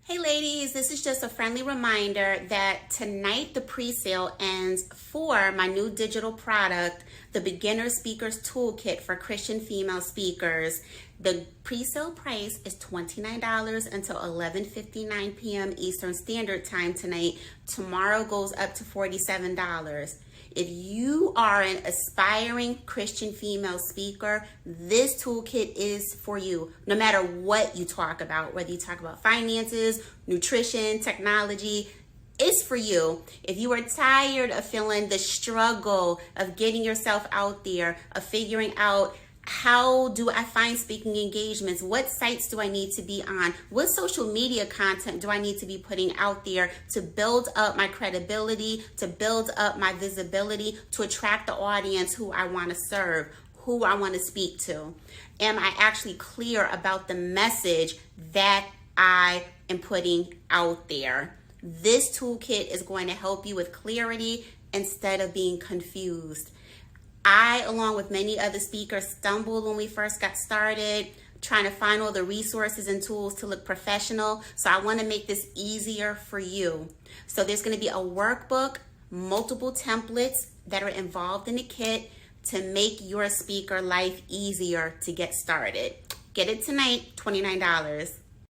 Hey ladies, this is just a friendly reminder that tonight the pre-sale ends for my new digital product, the Beginner Speakers Toolkit for Christian female speakers. The pre-sale price is $29 until 11:59 p.m. Eastern Standard Time tonight. Tomorrow goes up to $47. If you are an aspiring Christian female speaker, this toolkit is for you. No matter what you talk about, whether you talk about finances, nutrition, technology, it's for you. If you are tired of feeling the struggle of getting yourself out there, of figuring out how do I find speaking engagements? What sites do I need to be on? What social media content do I need to be putting out there to build up my credibility, to build up my visibility, to attract the audience who I want to serve, who I want to speak to? Am I actually clear about the message that I am putting out there? This toolkit is going to help you with clarity instead of being confused. I, along with many other speakers, stumbled when we first got started, trying to find all the resources and tools to look professional. So I want to make this easier for you. So there's going to be a workbook, multiple templates that are involved in the kit to make your speaker life easier to get started. Get it tonight, $29.